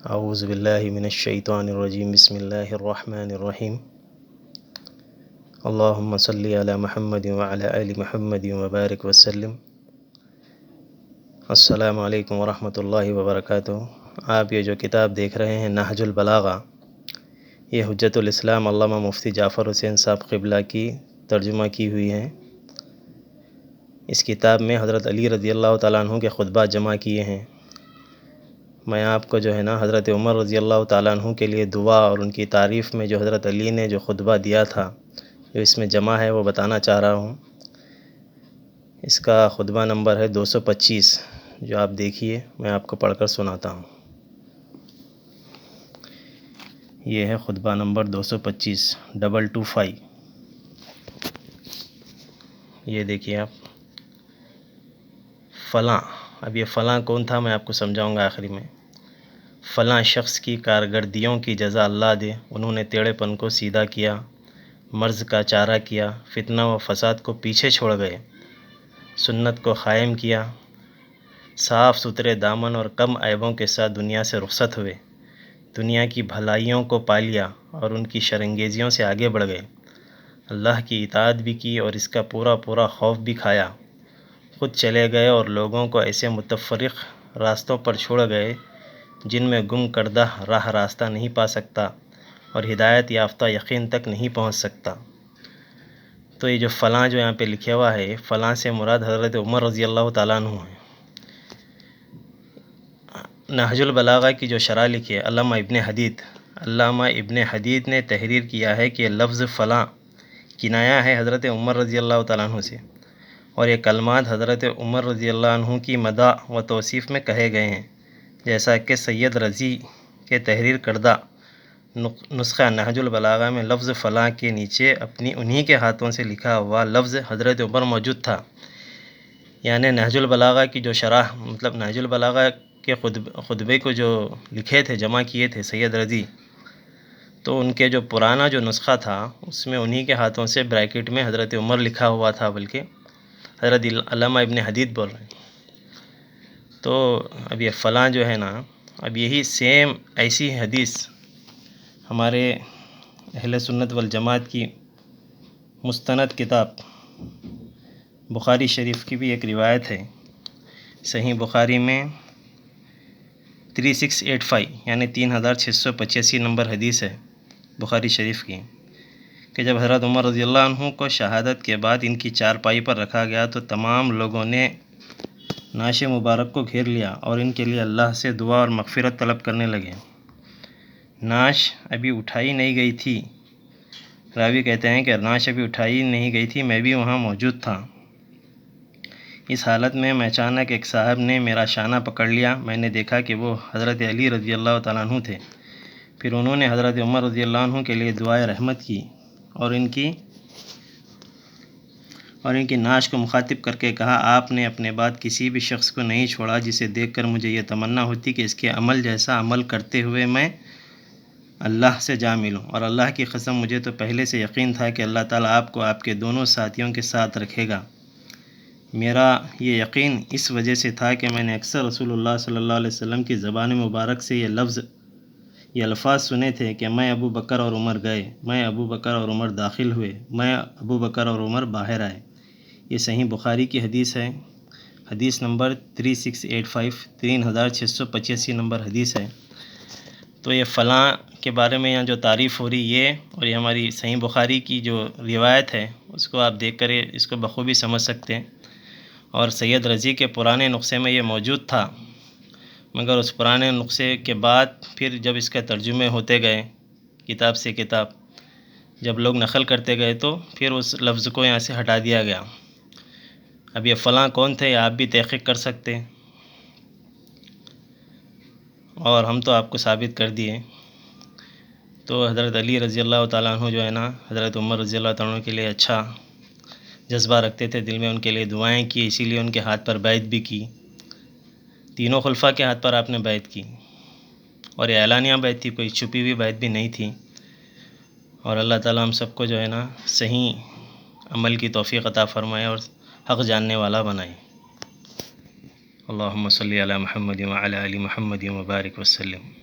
اعوذ باللہ من الشیطان الرجیم بسم اللہ الرحمن الرحیم اللہم صلی علی محمد وعلی آل محمد وبارک وسلم۔ السلام علیکم ورحمۃ اللہ وبرکاتہ۔ آپ یہ جو کتاب دیکھ رہے ہیں نہج البلاغہ، یہ حجت الاسلام علامہ مفتی جعفر حسین صاحب قبلہ کی ترجمہ کی ہوئی ہیں۔ اس کتاب میں حضرت علی رضی اللہ تعالیٰ عنہ کے خطبات جمع کیے ہیں۔ میں آپ کو جو ہے نا حضرت عمر رضی اللہ تعالیٰ عنہ کے لیے دعا اور ان کی تعریف میں جو حضرت علی نے جو خطبہ دیا تھا جو اس میں جمع ہے وہ بتانا چاہ رہا ہوں۔ اس کا خطبہ نمبر ہے 225، جو آپ دیکھیے، میں آپ کو پڑھ کر سناتا ہوں۔ یہ ہے خطبہ نمبر 225 یہ دیکھیے آپ۔ فلاں، اب یہ فلاں کون تھا میں آپ کو سمجھاؤں گا آخری میں۔ فلاں شخص کی کارکردگیوں کی جزا اللہ دے، انہوں نے ٹیڑھے پن کو سیدھا کیا، مرض کا چارہ کیا، فتنہ و فساد کو پیچھے چھوڑ گئے، سنت کو قائم کیا، صاف ستھرے دامن اور کم عیبوں کے ساتھ دنیا سے رخصت ہوئے، دنیا کی بھلائیوں کو پا لیا اور ان کی شرانگیزیوں سے آگے بڑھ گئے، اللہ کی اطاعت بھی کی اور اس کا پورا خوف بھی کھایا، خود چلے گئے اور لوگوں کو ایسے متفرق راستوں پر چھوڑ گئے جن میں گم کردہ راہ راستہ نہیں پا سکتا اور ہدایت یافتہ یقین تک نہیں پہنچ سکتا۔ تو یہ جو فلاں جو یہاں پہ لکھا ہوا ہے، فلاں سے مراد حضرت عمر رضی اللہ تعالیٰ عنہ ہے۔ نہج البلاغہ کی جو شرح لکھی ہے علامہ ابن حدید نے تحریر کیا ہے کہ لفظ فلاں کنایہ ہے حضرت عمر رضی اللہ تعالیٰ عنہ سے، اور یہ کلمات حضرت عمر رضی اللہ عنہ کی مدح و توصیف میں کہے گئے ہیں، جیسا کہ سید رضی کے تحریر کردہ نسخہ نہج البلاغہ میں لفظ فلاں کے نیچے انہی کے ہاتھوں سے لکھا ہوا لفظ حضرت عمر موجود تھا۔ یعنی نہج البلاغہ کی جو شرح، مطلب نہج البلاغہ کے خطبے کو جو لکھے تھے، جمع کیے تھے سید رضی، تو ان کے جو پرانا جو نسخہ تھا اس میں انہی کے ہاتھوں سے بریکٹ میں حضرت عمر لکھا ہوا تھا، بلکہ حضرت علامہ ابن حدید بول رہے ہیں۔ تو اب یہ فلاں جو ہے نا، اب یہی سیم ایسی حدیث ہمارے اہل سنت والجماعت کی مستند کتاب بخاری شریف کی بھی ایک روایت ہے۔ صحیح بخاری میں 3685 یعنی 3685 نمبر حدیث ہے بخاری شریف کی، کہ جب حضرت عمر رضی اللہ عنہ کو شہادت کے بعد ان کی چارپائی پر رکھا گیا تو تمام لوگوں نے نعش مبارک کو گھیر لیا اور ان کے لیے اللہ سے دعا اور مغفرت طلب کرنے لگے۔ نعش ابھی اٹھائی نہیں گئی تھی، راوی کہتے ہیں کہ نعش ابھی اٹھائی نہیں گئی تھی، میں بھی وہاں موجود تھا۔ اس حالت میں اچانک ایک صاحب نے میرا شانہ پکڑ لیا، میں نے دیکھا کہ وہ حضرت علی رضی اللہ تعالیٰ عنہ تھے۔ پھر انہوں نے حضرت عمر رضی اللہ عنہ کے لیے دعائے رحمت کی اور ان کی نعش کو مخاطب کر کے کہا، آپ نے اپنے بعد کسی بھی شخص کو نہیں چھوڑا جسے دیکھ کر مجھے یہ تمنا ہوتی کہ اس کے عمل جیسا عمل کرتے ہوئے میں اللہ سے جا ملوں، اور اللہ کی قسم مجھے تو پہلے سے یقین تھا کہ اللہ تعالیٰ آپ کو آپ کے دونوں ساتھیوں کے ساتھ رکھے گا۔ میرا یہ یقین اس وجہ سے تھا کہ میں نے اکثر رسول اللہ صلی اللہ علیہ وسلم کی زبان مبارک سے یہ الفاظ سنے تھے کہ میں ابو بکر اور عمر گئے، میں ابو بکر اور عمر داخل ہوئے، میں ابو بکر اور عمر باہر آئے۔ یہ صحیح بخاری کی حدیث ہے، حدیث نمبر 3685 3685 نمبر حدیث ہے۔ تو یہ فلاں کے بارے میں یہاں جو تعریف ہو رہی ہے، اور یہ ہماری صحیح بخاری کی جو روایت ہے اس کو آپ دیکھ کر اس کو بخوبی سمجھ سکتے ہیں۔ اور سید رضی کے پرانے نسخے میں یہ موجود تھا، مگر اس پرانے نسخے کے بعد پھر جب اس کے ترجمے ہوتے گئے کتاب سے کتاب، جب لوگ نقل کرتے گئے تو پھر اس لفظ کو یہاں سے ہٹا دیا گیا۔ اب یہ فلاں کون تھے آپ بھی تحقیق کر سکتے ہیں، اور ہم تو آپ کو ثابت کر دیے۔ تو حضرت علی رضی اللہ تعالیٰ عنہ جو ہے نا، حضرت عمر رضی اللہ تعالیٰ عنہ کے لیے اچھا جذبہ رکھتے تھے، دل میں ان کے لیے دعائیں کی، اسی لیے ان کے ہاتھ پر بیعت بھی کی۔ تینوں خلفاء کے ہاتھ پر آپ نے بیعت کی، اور یہ اعلانیہ بیعت تھی، کوئی چھپی ہوئی بیعت بھی نہیں تھی۔ اور اللہ تعالیٰ ہم سب کو جو ہے نا صحیح عمل کی توفیق عطا فرمائے اور حق جاننے والا بنائے۔ اللہم صلی علی محمد وعلی آل محمد وبارک وسلم۔